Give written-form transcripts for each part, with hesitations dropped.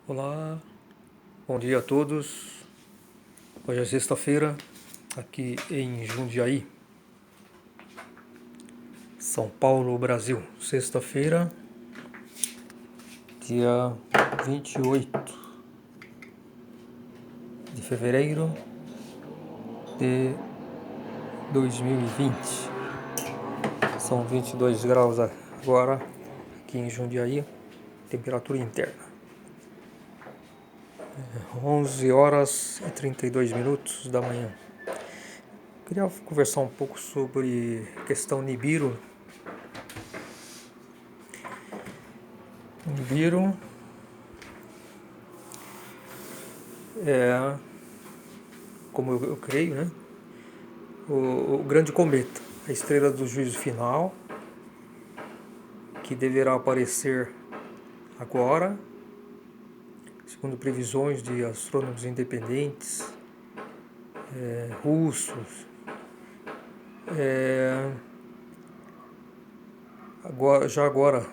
Olá, bom dia a todos. Hoje é sexta-feira, aqui em Jundiaí, São Paulo, Brasil. Sexta-feira, dia 28 de fevereiro de 2020. São 22 graus agora, aqui em Jundiaí, temperatura interna. 11 horas e 32 minutos da manhã. Queria conversar um pouco sobre a questão Nibiru. Nibiru é, como eu creio, né? O grande cometa, a estrela do juízo final, que deverá aparecer agora, segundo previsões de astrônomos independentes, russos. Agora,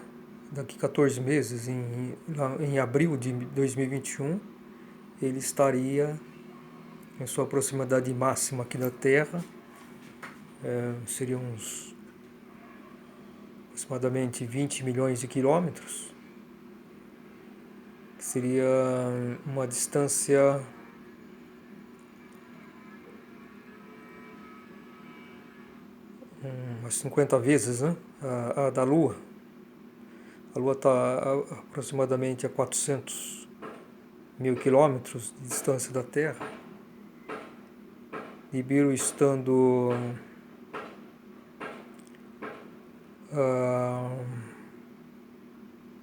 daqui 14 meses, em abril de 2021, ele estaria em sua proximidade máxima aqui da Terra. Seriam uns aproximadamente 20 milhões de quilômetros, que seria uma distância umas 50 vezes, né, a da Lua. A Lua está aproximadamente a 400 mil quilômetros de distância da Terra. Nibiru estando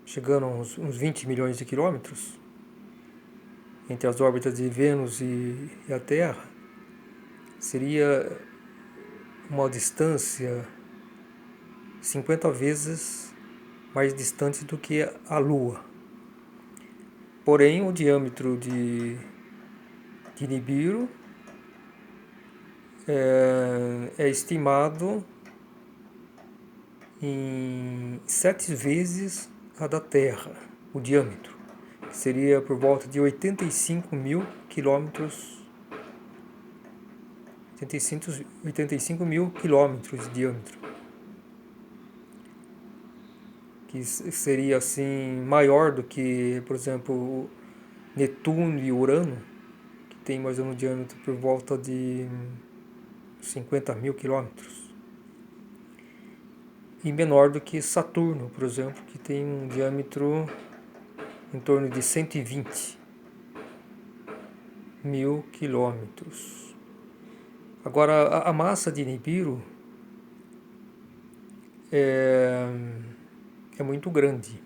chegando a uns 20 milhões de quilômetros entre as órbitas de Vênus e a Terra, seria uma distância 50 vezes mais distante do que a Lua. Porém, o diâmetro de Nibiru é estimado em 7 vezes a da Terra, o diâmetro, que seria por volta de 85 mil quilômetros, 85 mil quilômetros de diâmetro, que seria assim maior do que, por exemplo, Netuno e Urano, que tem mais ou menos um diâmetro por volta de 50 mil quilômetros. E menor do que Saturno, por exemplo, que tem um diâmetro em torno de 120 mil quilômetros. Agora, a massa de Nibiru é muito grande.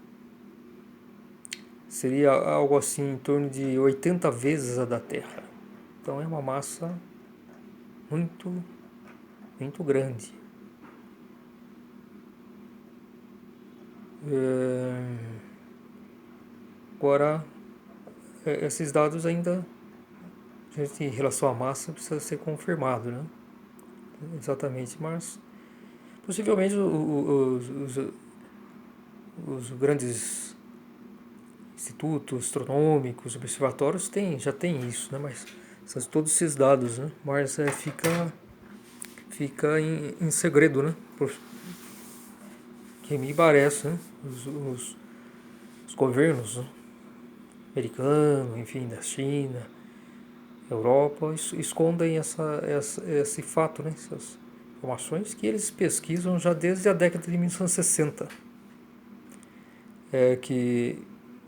Seria algo assim em torno de 80 vezes a da Terra. Então é uma massa muito, muito grande. Agora, esses dados ainda, em relação à massa, precisa ser confirmado, né? Exatamente, mas possivelmente os grandes institutos astronômicos, observatórios já tem isso, né? Mas todos esses dados, né? Mas fica em segredo, né? Que me parece, né? Os governos, né? Americanos, enfim, da China, Europa, escondem esse fato, né? Essas informações que eles pesquisam já desde a década de 1960. Que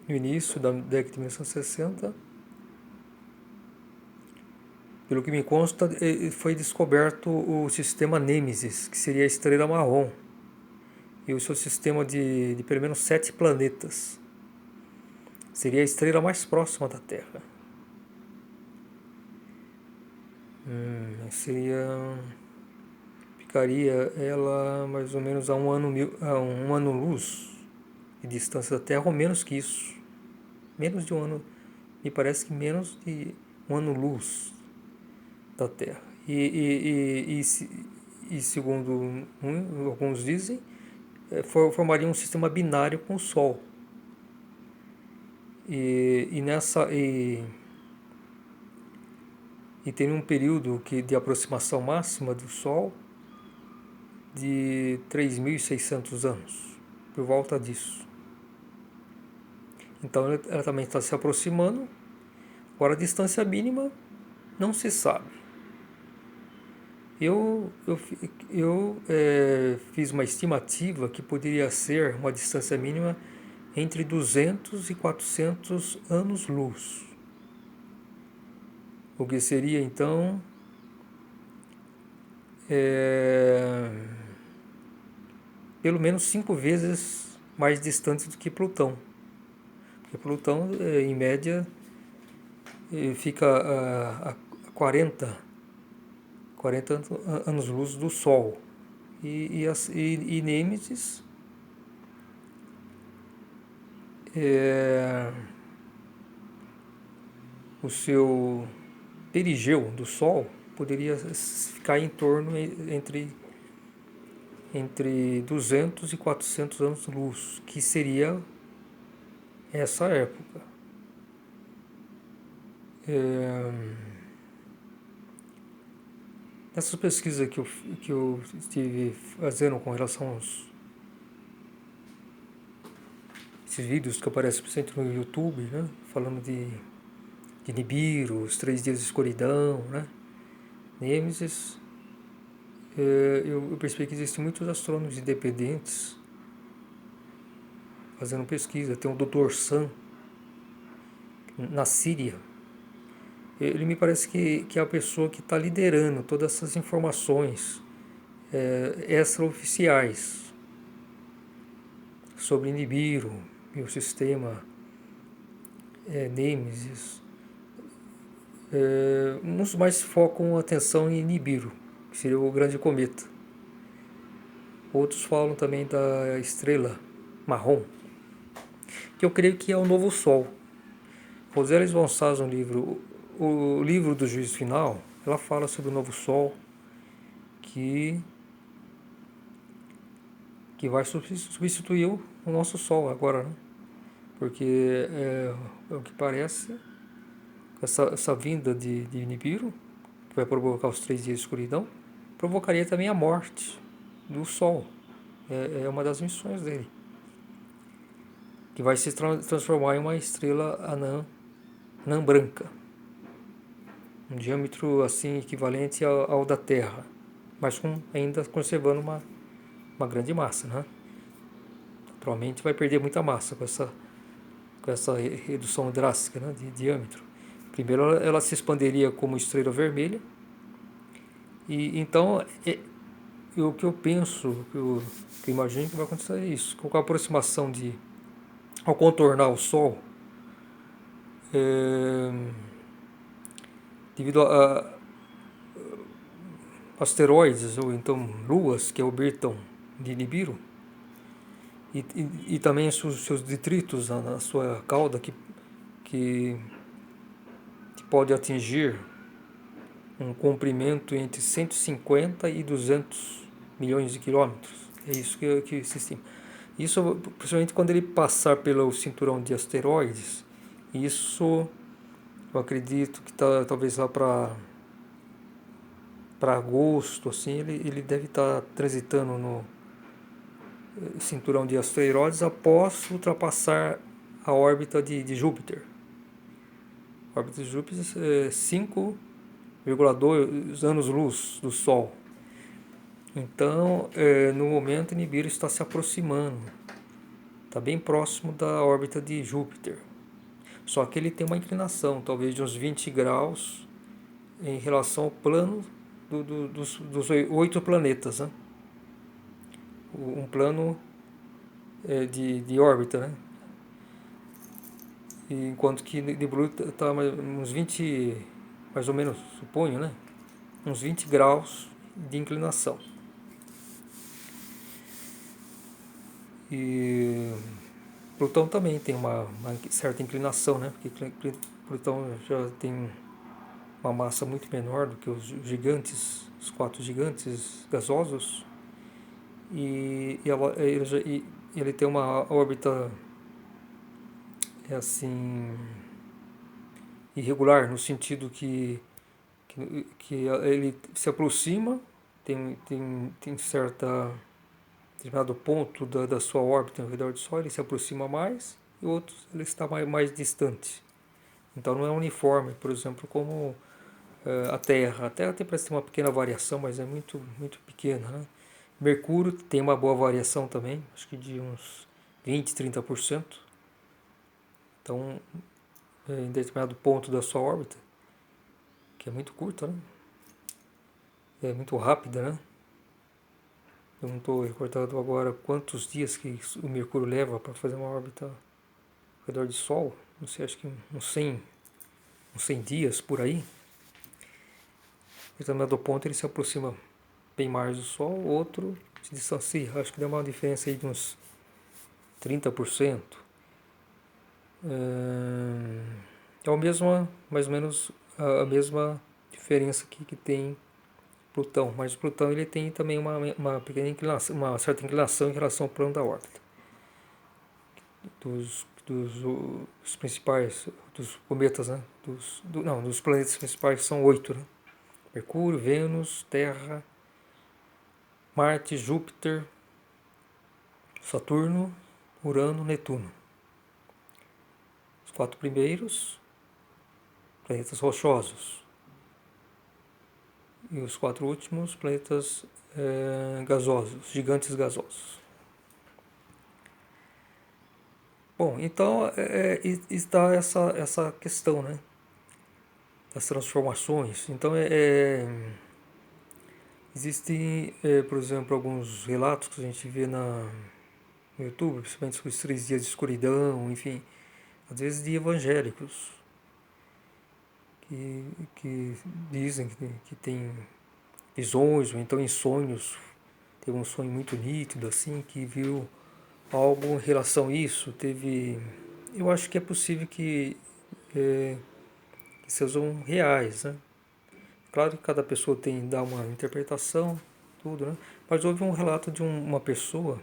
no início da década de 1960, pelo que me consta, foi descoberto o sistema Nêmesis, que seria a estrela marrom, e o seu sistema de pelo menos 7 planetas. Seria a estrela mais próxima da Terra. Ficaria ela mais ou menos a um ano luz de distância da Terra, ou menos que isso. Menos de um ano, me parece que menos de um ano luz da Terra. E segundo alguns dizem, formaria um sistema binário com o Sol. E tem um período de aproximação máxima do Sol de 3.600 anos, por volta disso. Então ela também está se aproximando. Agora a distância mínima não se sabe. Eu fiz uma estimativa que poderia ser uma distância mínima entre 200 e 400 anos-luz. O que seria então pelo menos 5 vezes mais distante do que Plutão. Porque Plutão, em média, fica a 40 anos-luz do Sol. E Nêmesis o seu perigeu do Sol poderia ficar em torno entre 200 e 400 anos-luz, que seria essa época. Nessas pesquisas que eu estive fazendo com relação esses vídeos que aparecem sempre no YouTube, né, falando de Nibiru, os 3 dias de escuridão, né, Nêmesis, eu percebi que existem muitos astrônomos independentes fazendo pesquisa. Tem o Dr. Sam, na Síria. Ele me parece que é a pessoa que está liderando todas essas informações extraoficiais sobre Nibiru e o sistema Nêmesis. Uns mais focam a atenção em Nibiru, que seria o grande cometa. Outros falam também da estrela marrom, que eu creio que é o novo Sol. Rosélia von Sas, o livro do Juízo Final, ela fala sobre o novo Sol que vai substituir o nosso Sol agora, né? Porque é o que parece, essa vinda de Nibiru, que vai provocar os 3 dias de escuridão, provocaria também a morte do Sol. É uma das missões dele, que vai se transformar em uma estrela anã branca, um diâmetro assim equivalente ao da Terra, mas ainda conservando uma grande massa, né? Naturalmente vai perder muita massa com essa redução drástica, né, de diâmetro. Primeiro ela se expandiria como estrela vermelha, e então o que eu penso, que eu imagino que vai acontecer é isso, com a aproximação ao contornar o Sol, devido a asteroides ou então luas que orbitam de Nibiru, e também seus detritos na sua cauda que pode atingir um comprimento entre 150 e 200 milhões de quilômetros. É isso que se estima. Isso, principalmente quando ele passar pelo cinturão de asteroides, isso eu acredito que talvez lá para agosto, assim, ele deve estar transitando no cinturão de asteroides após ultrapassar a órbita de Júpiter. A órbita de Júpiter é 5,2 anos-luz do Sol. Então, no momento, Nibiru está se aproximando, está bem próximo da órbita de Júpiter. Só que ele tem uma inclinação, talvez de uns 20 graus, em relação ao plano dos 8 planetas, né? Um plano de órbita, né? Enquanto que Nibiru está uns 20, mais ou menos, suponho, né? Uns 20 graus de inclinação. E Plutão também tem uma certa inclinação, né? Porque Plutão já tem uma massa muito menor do que os gigantes, os 4 gigantes gasosos, e ele tem uma órbita é assim irregular, no sentido que ele se aproxima, tem determinado ponto da sua órbita ao redor do Sol, ele se aproxima mais, e outros ele está mais distante. Então não é uniforme, por exemplo, como a Terra. A Terra parece ter uma pequena variação, mas é muito, muito pequena, né? Mercúrio tem uma boa variação também, acho que de uns 20, 30%. Então, em determinado ponto da sua órbita, que é muito curta, né? É muito rápida, né? Eu não estou recordando agora quantos dias que o Mercúrio leva para fazer uma órbita ao redor do Sol. Não sei, acho que uns 100 dias por aí. Em determinado ponto ele se aproxima bem mais do Sol, o outro se distancia. Acho que dá uma diferença aí de uns 30%. É a mesma, mais ou menos a mesma diferença que tem Plutão, mas o Plutão ele tem também uma pequena inclinação, uma certa inclinação em relação ao plano da órbita. Dos principais, dos cometas, né? Dos planetas principais são 8, né? Mercúrio, Vênus, Terra, Marte, Júpiter, Saturno, Urano, Netuno. Os 4 primeiros, planetas rochosos. E os 4 últimos, planetas gasosos, gigantes gasosos. Bom, então está essa questão, né, das transformações. Então existem, por exemplo, alguns relatos que a gente vê no YouTube, principalmente os 3 dias de escuridão, enfim, às vezes de evangélicos que dizem que tem visões, ou então em sonhos, teve um sonho muito nítido, assim, que viu algo em relação a isso. Eu acho que é possível que sejam reais, né? Claro que cada pessoa dá uma interpretação, tudo, né? Mas houve um relato de uma pessoa,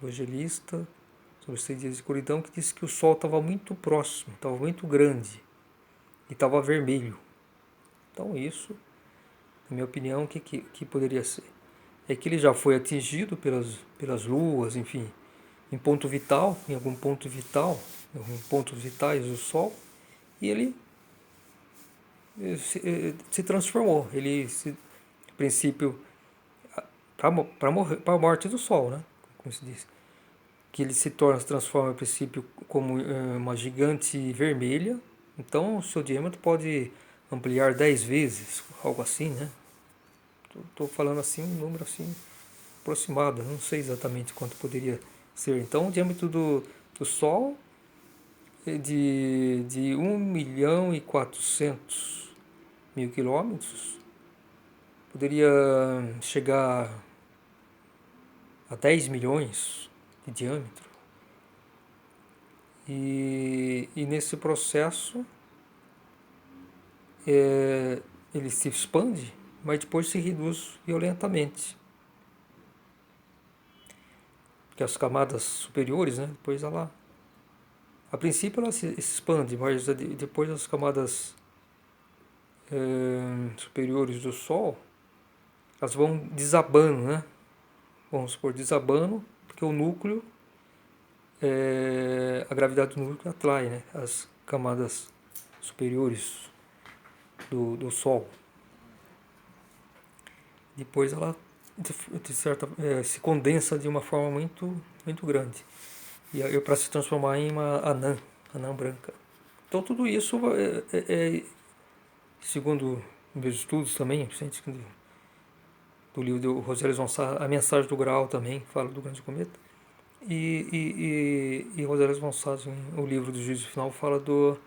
evangelista, sobre os 3 dias de escuridão, que disse que o Sol estava muito próximo, estava muito grande e estava vermelho. Então isso, na minha opinião, o que poderia ser? É que ele já foi atingido pelas luas, enfim, em algum ponto vital, em pontos vitais do Sol, e ele se transformou. A princípio, para a morte do Sol, né? Como se diz. Que ele se transforma, a princípio, como uma gigante vermelha. Então, o seu diâmetro pode ampliar 10 vezes, algo assim, né? Estou falando assim, um número assim aproximado, não sei exatamente quanto poderia ser. Então, o diâmetro do Sol é de 1.400.000 quilômetros, poderia chegar a 10 milhões de diâmetro. E nesse processo ele se expande, mas depois se reduz violentamente. Porque as camadas superiores, né, depois ela... A princípio ela se expande, mas depois as camadas superiores do Sol, elas vão desabando, né? Vamos supor, desabando, porque o núcleo, a gravidade do núcleo atrai, né, as camadas superiores do Sol. Depois ela se condensa de uma forma muito, muito grande. E aí para se transformar em uma anã branca. Então tudo isso segundo meus estudos também, do livro do Rosales von Sales, A Mensagem do Graal também fala do grande cometa. E Rosales von Sales, o livro do Juízo Final, fala do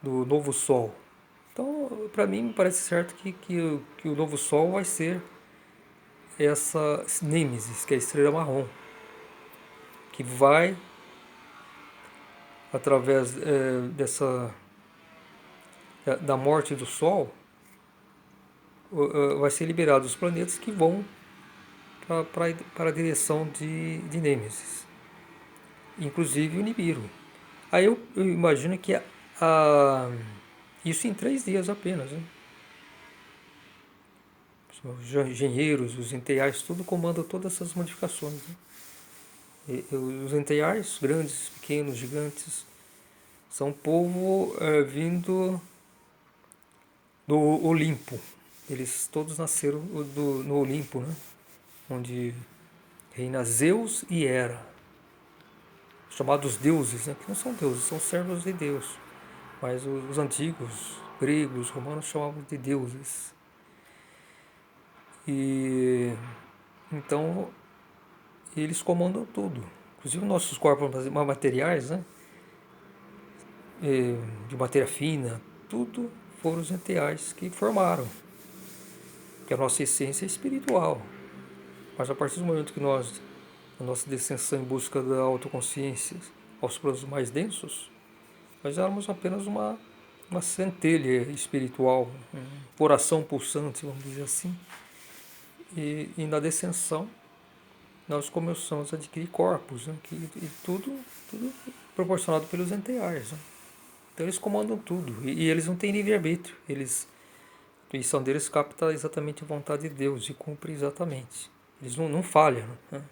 novo Sol. Então, para mim, me parece certo que o novo Sol vai ser essa Nêmesis, que é a estrela marrom, que vai, através da morte do Sol, vai ser liberado os planetas que vão para a direção de Nêmesis, inclusive o Nibiru. Aí eu imagino que isso em 3 dias apenas, né? Os engenheiros, os enteiais, tudo comandam todas essas modificações, né? Os enteiais, grandes, pequenos, gigantes, são um povo vindo do Olimpo. Eles todos nasceram no Olimpo, né? Onde reina Zeus e Hera, chamados deuses, né? Que não são deuses, são servos de Deus. Mas os antigos, gregos, romanos chamavam de deuses. E então eles comandam tudo. Inclusive nossos corpos materiais, né? De matéria fina, tudo foram os enteais que formaram. Que a nossa essência é espiritual. Mas a partir do momento que a nossa descensão em busca da autoconsciência aos planos mais densos, nós éramos apenas uma centelha espiritual, um coração pulsante, vamos dizer assim. E na descensão, nós começamos a adquirir corpos, né? E tudo proporcionado pelos enteais. Né? Então eles comandam tudo. E eles não têm livre-arbítrio. A intuição deles capta exatamente a vontade de Deus e cumpre exatamente. Eles não falham. Né?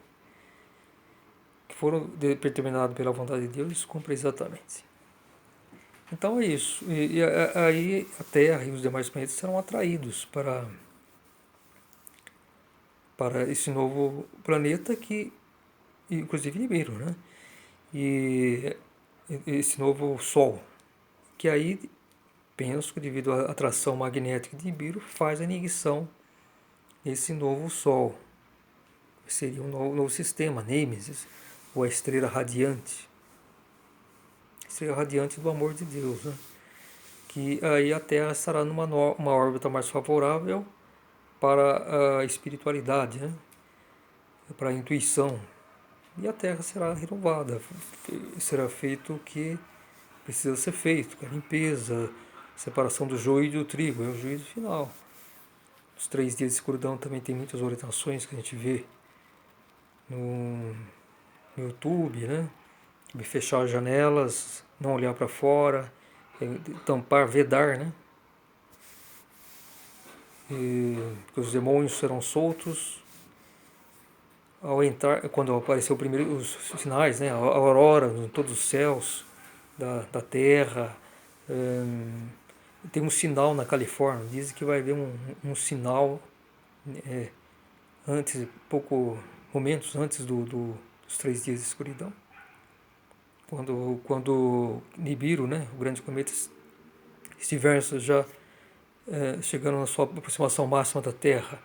Que foram determinados pela vontade de Deus, eles cumprem exatamente. Então é isso. E aí a Terra e os demais planetas serão atraídos para esse novo planeta que, inclusive, Nibiru, né? E esse novo Sol, que aí penso que devido à atração magnética de Nibiru faz a inibição desse novo Sol. Seria um novo sistema, Nêmesis, ou a estrela radiante. Estrela radiante do amor de Deus, né? Que aí a Terra estará numa uma órbita mais favorável para a espiritualidade, né? Para a intuição. E a Terra será renovada, será feito o que precisa ser feito, que é a limpeza, separação do joio e do trigo, é o juízo final. Os 3 dias de escuridão também tem muitas orientações que a gente vê no YouTube, né? Fechar as janelas, não olhar para fora, tampar, vedar, né? Que os demônios serão soltos ao entrar, quando apareceu primeiro os sinais, né? A aurora em todos os céus da Terra. Tem um sinal na Califórnia, dizem que vai haver um sinal antes, momentos antes dos 3 dias de escuridão. Quando Nibiru, né, o grande cometa, estiver já chegando na sua aproximação máxima da Terra,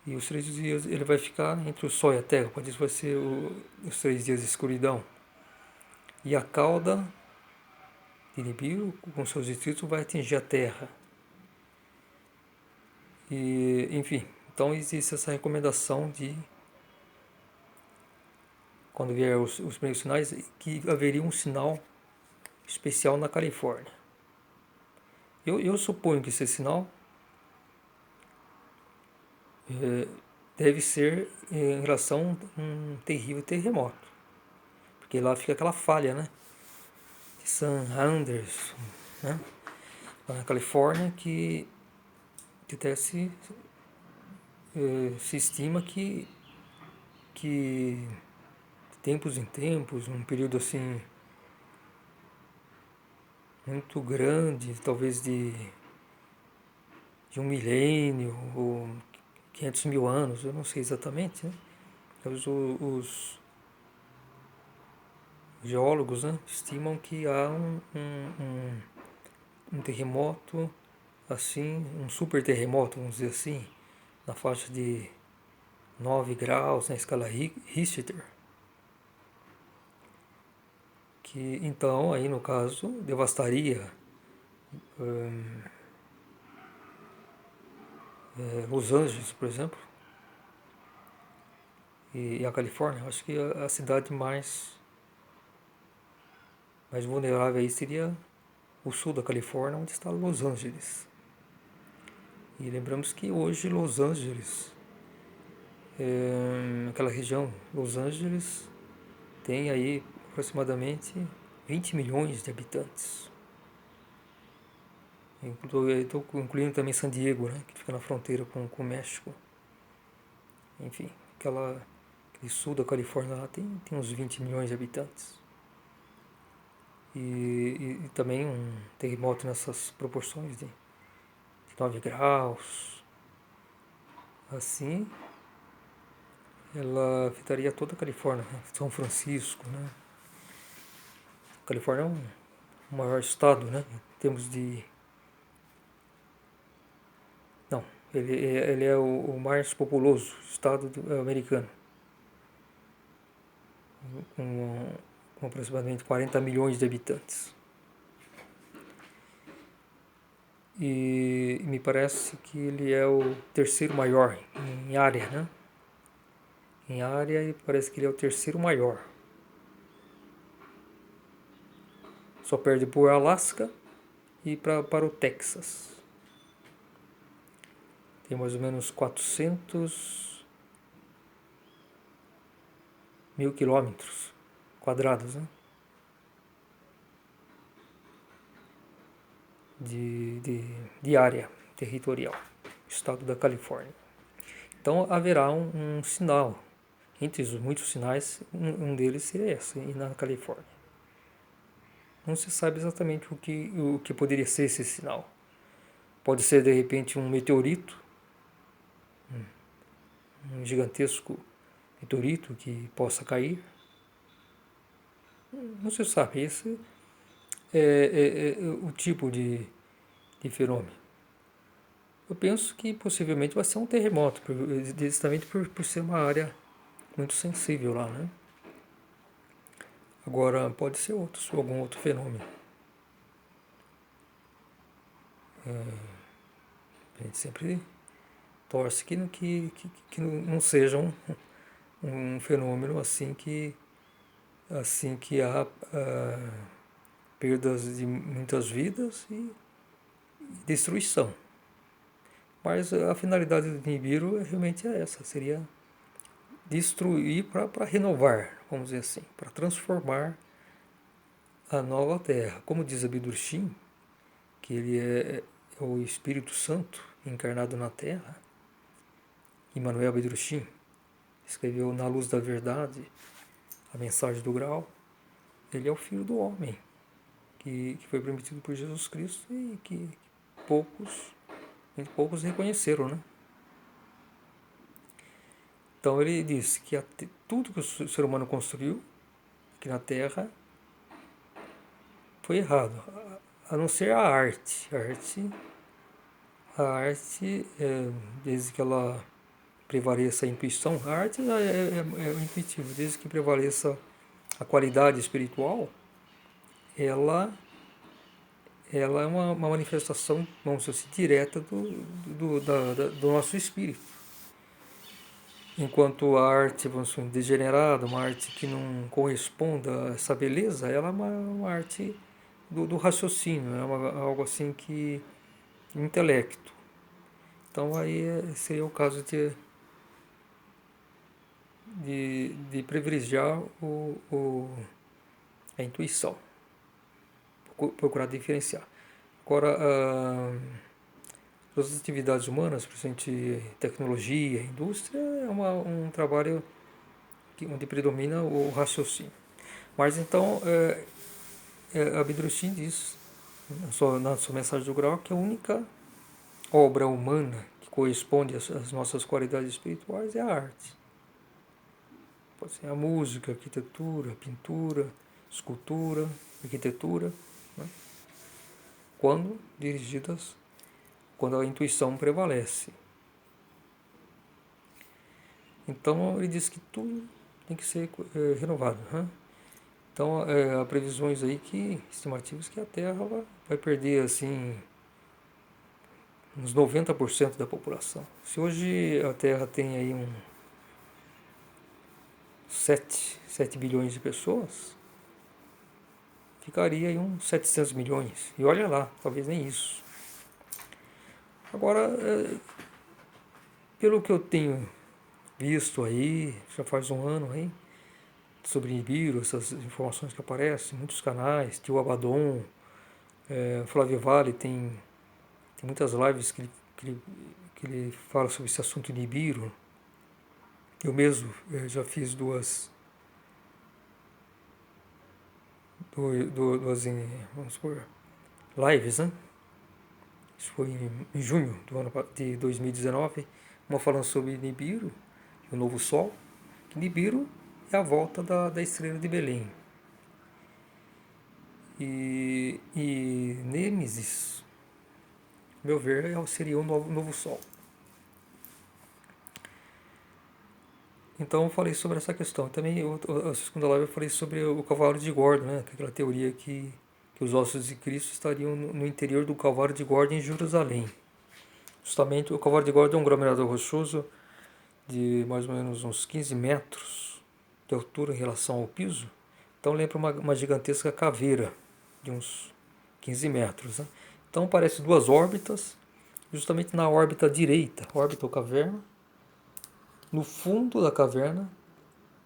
e os 3 dias ele vai ficar entre o Sol e a Terra, por isso vai ser os 3 dias de escuridão. E a cauda de Nibiru, com seus distritos, vai atingir a Terra. E, enfim, então existe essa recomendação de, quando vier os primeiros sinais, que haveria um sinal especial na Califórnia. Eu suponho que esse sinal deve ser em relação a um terrível terremoto. Porque lá fica aquela falha, né? De San Andreas, né? Lá na Califórnia, que até se estima que de tempos em tempos, um período assim muito grande, talvez de 1 milênio ou 500 mil anos, eu não sei exatamente, né? Os geólogos, né, estimam que há um terremoto assim, um super terremoto, vamos dizer assim, na faixa de 9 graus na escala Richter, que então aí no caso devastaria Los Angeles, por exemplo, e a Califórnia. Acho que a cidade mais vulnerável aí seria o sul da Califórnia, onde está Los Angeles. E lembramos que hoje Los Angeles, aquela região, Los Angeles, tem aí aproximadamente 20 milhões de habitantes. Estou incluindo também San Diego, né, que fica na fronteira com o México. Enfim, aquele sul da Califórnia lá tem uns 20 milhões de habitantes. E também um terremoto nessas proporções de 9 graus. Assim, ela afetaria toda a Califórnia, né? São Francisco, né? A Califórnia é o maior estado, né? Em termos de... Não, ele é o mais populoso estado americano, com aproximadamente 40 milhões de habitantes. E me parece que ele é o terceiro maior em área, né? Em área, e parece que ele é o terceiro maior. Só perde por Alasca e para o Texas. Tem mais ou menos 400 mil quilômetros quadrados, né? de área territorial, estado da Califórnia. Então haverá um sinal, entre os muitos sinais, um deles seria esse, e na Califórnia. Não se sabe exatamente o que poderia ser esse sinal. Pode ser de repente um meteorito, um gigantesco meteorito que possa cair. Não se sabe, esse é o tipo de fenômeno. Eu penso que possivelmente vai ser um terremoto, justamente por ser uma área muito sensível lá, né? Agora pode ser algum outro fenômeno. A gente sempre torce que não seja um fenômeno assim que há perdas de muitas vidas e destruição. Mas a finalidade do Nibiru realmente é essa, seria destruir para renovar, vamos dizer assim, para transformar a nova terra. Como diz Abdurshim, que ele é o Espírito Santo encarnado na terra, Immanuel Abdurshim escreveu Na Luz da Verdade, a mensagem do grau. Ele é o Filho do Homem, que foi prometido por Jesus Cristo e que muito poucos reconheceram, né? Então ele disse que tudo que o ser humano construiu aqui na Terra foi errado, a não ser a arte. A arte, desde que ela prevaleça a intuição, a arte é intuitiva, desde que prevaleça a qualidade espiritual, ela é uma manifestação, vamos dizer assim, direta do nosso espírito. Enquanto a arte, vamos dizer, degenerada, uma arte que não corresponda a essa beleza, ela é uma arte do raciocínio, é algo assim que intelecto. Então aí seria o caso de privilegiar a intuição, procurar diferenciar. Agora, as atividades humanas, principalmente tecnologia, indústria, é um trabalho onde predomina o raciocínio. Mas então, Abdurshim diz na sua mensagem do grau que a única obra humana que corresponde às nossas qualidades espirituais é a arte. Pode ser a música, a arquitetura, a pintura, escultura, arquitetura, né? Quando a intuição prevalece. Então ele diz que tudo tem que ser renovado, né? Então há previsões aí estimativas que a Terra vai perder assim uns 90% da população. Se hoje a Terra tem aí 7 bilhões de pessoas, ficaria aí uns 700 milhões. E olha lá, talvez nem isso. Agora, pelo que eu tenho visto aí, já faz um ano aí, sobre Nibiru, essas informações que aparecem, muitos canais, Tio Abaddon, Flávio Vale tem muitas lives que ele fala sobre esse assunto de Nibiru. Eu mesmo já fiz duas vamos supor, lives, né? Isso foi em junho de 2019, uma falando sobre Nibiru, o novo Sol. Nibiru é a volta da estrela de Belém. E Nêmesis, meu ver, seria o novo Sol. Então eu falei sobre essa questão. Também a segunda live eu falei sobre o Calvário de Gordon, né? Aquela teoria que os ossos de Cristo estariam no interior do Calvário de Gordon em Jerusalém. Justamente o Calvário de Gordon é um aglomerado rochoso de mais ou menos uns 15 metros de altura em relação ao piso. Então lembra uma gigantesca caveira de uns 15 metros. Né? Então parece duas órbitas, justamente na órbita direita, órbita ou caverna, no fundo da caverna,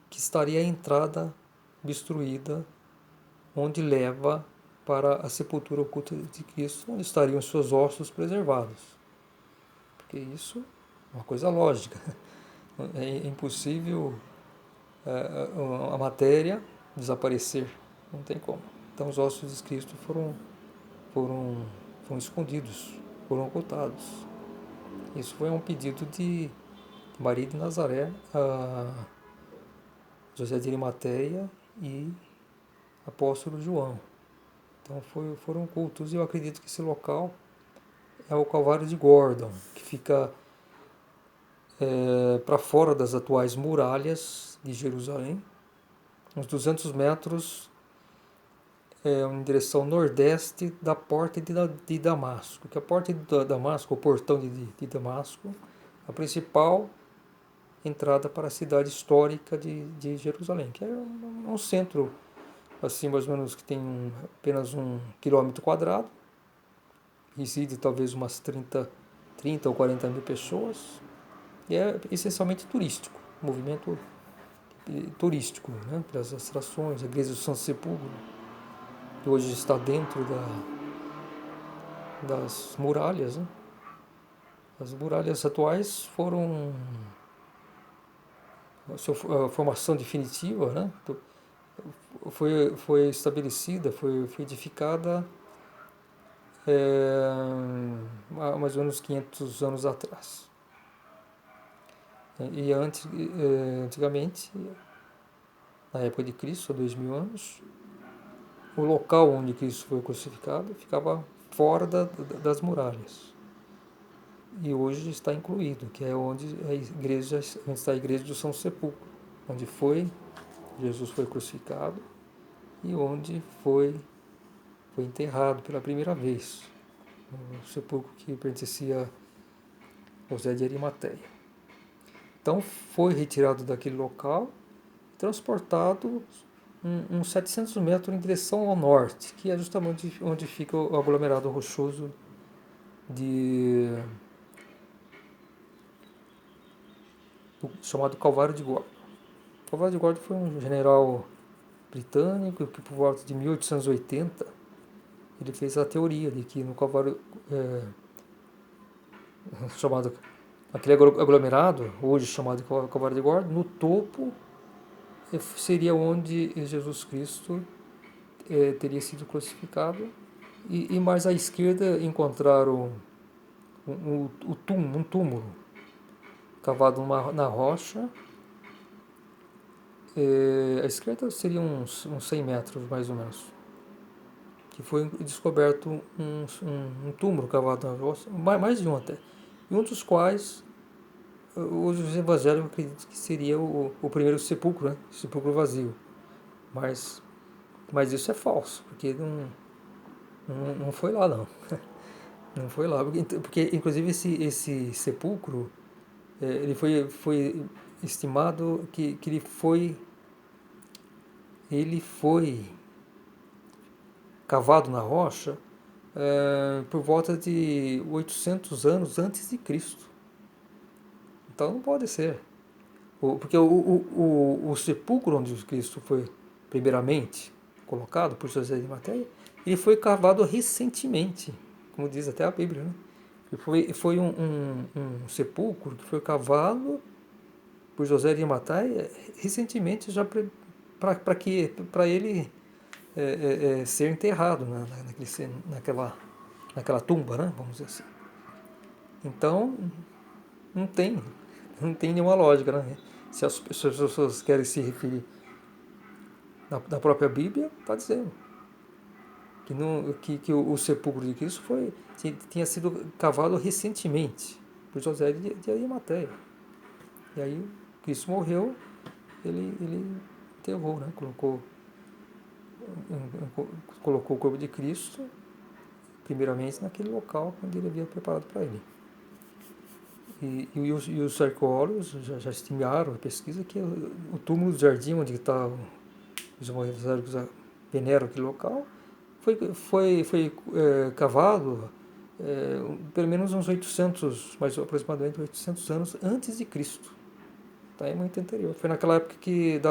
que estaria a entrada obstruída, onde leva para a sepultura oculta de Cristo, onde estariam seus ossos preservados. Porque isso é uma coisa lógica. É impossível a matéria desaparecer, não tem como. Então os ossos de Cristo foram escondidos, foram ocultados. Isso foi um pedido de Maria de Nazaré, a José de Arimateia e apóstolo João. Então foram ocultos e eu acredito que esse local é o Calvário de Gordon, que fica para fora das atuais muralhas de Jerusalém, uns 200 metros em direção nordeste da porta de Damasco, que a porta de Damasco, o portão de Damasco, a principal entrada para a cidade histórica de Jerusalém, que é um centro, assim mais ou menos, que tem apenas 1 km², reside talvez umas 30 ou 40 mil pessoas, e é essencialmente turístico, movimento turístico, né, pelas atrações, a igreja do Santo Sepulcro, que hoje está dentro das muralhas. Né? As muralhas atuais foram a sua formação definitiva, né? foi estabelecida, foi edificada há mais ou menos 500 anos atrás. E antigamente, na época de Cristo, há 2000 anos, o local onde Cristo foi crucificado ficava fora das muralhas. E hoje está incluído, que é onde está a igreja do São Sepulcro, onde Jesus foi crucificado e onde foi enterrado pela primeira vez, no sepulcro que pertencia a José de Arimateia. Então foi retirado daquele local, transportado uns 700 metros em direção ao norte, que é justamente onde fica o aglomerado rochoso chamado Calvário de Gordon. O Calvário de Gordon foi um general britânico que por volta de 1880 ele fez a teoria de que no Calvário chamado aquele aglomerado, hoje chamado Calvário de Gordon, no topo seria onde Jesus Cristo teria sido crucificado, e mais à esquerda encontraram um túmulo cavado na rocha. À esquerda seria uns 100 metros mais ou menos, que foi descoberto um túmulo cavado na rocha, mais de um até, e um dos quais os evangélicos acreditam que seria o primeiro sepulcro, né? Sepulcro vazio, mas isso é falso, porque não foi lá não. Não foi lá, porque inclusive esse sepulcro, ele foi estimado que ele foi cavado na rocha por volta de 800 anos antes de Cristo. Então não pode ser. Porque o sepulcro onde Cristo foi primeiramente colocado por José de Arimateia, ele foi cavado recentemente, como diz até a Bíblia, né? Foi um sepulcro que foi cavado por José de Arimateia recentemente, já para ele ser enterrado naquela tumba, né? Vamos dizer assim. Então, não tem, não tem nenhuma lógica, né? Se as pessoas querem se referir na própria Bíblia, está dizendo que o sepulcro de Cristo tinha sido cavado recentemente por José de Arimateia. E aí Cristo morreu, ele enterrou, né? Colocou o corpo de Cristo primeiramente naquele local onde ele havia preparado para ele. E os arqueólogos já estimaram a pesquisa que o túmulo do jardim onde está os evangélicos veneram aquele local foi cavado pelo menos uns 800, mais aproximadamente 800 anos antes de Cristo. Tá, é muito anterior. Foi naquela época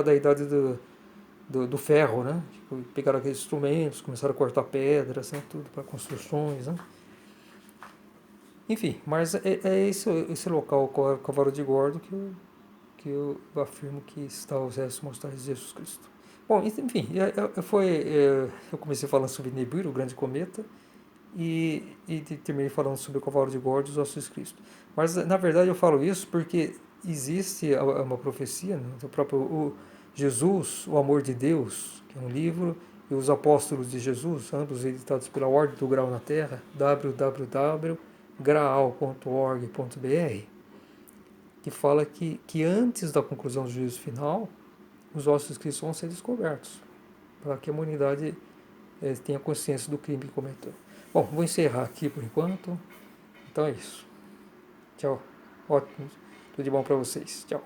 da idade do ferro, né? Tipo, pegaram aqueles instrumentos, começaram a cortar pedras, né? Tudo para construções, né? Enfim, mas é esse local, o Cavalo de Gordo, que eu afirmo que está aos restos mortais de Jesus Cristo. Bom, enfim, eu comecei falando sobre Nibiru, o grande cometa, e terminei falando sobre o Cavalo de Gordo e os ossos de Cristo. Mas, na verdade, eu falo isso porque existe uma profecia, né, do próprio Jesus, o Amor de Deus, que é um livro, e os Apóstolos de Jesus, ambos editados pela Ordem do Grau na Terra, www.graal.org.br, que fala que antes da conclusão do juízo final, os ossos de Cristo vão ser descobertos, para que a humanidade tenha consciência do crime que cometeu. Bom, vou encerrar aqui por enquanto. Então é isso. Tchau. Ótimo. Tudo de bom para vocês. Tchau.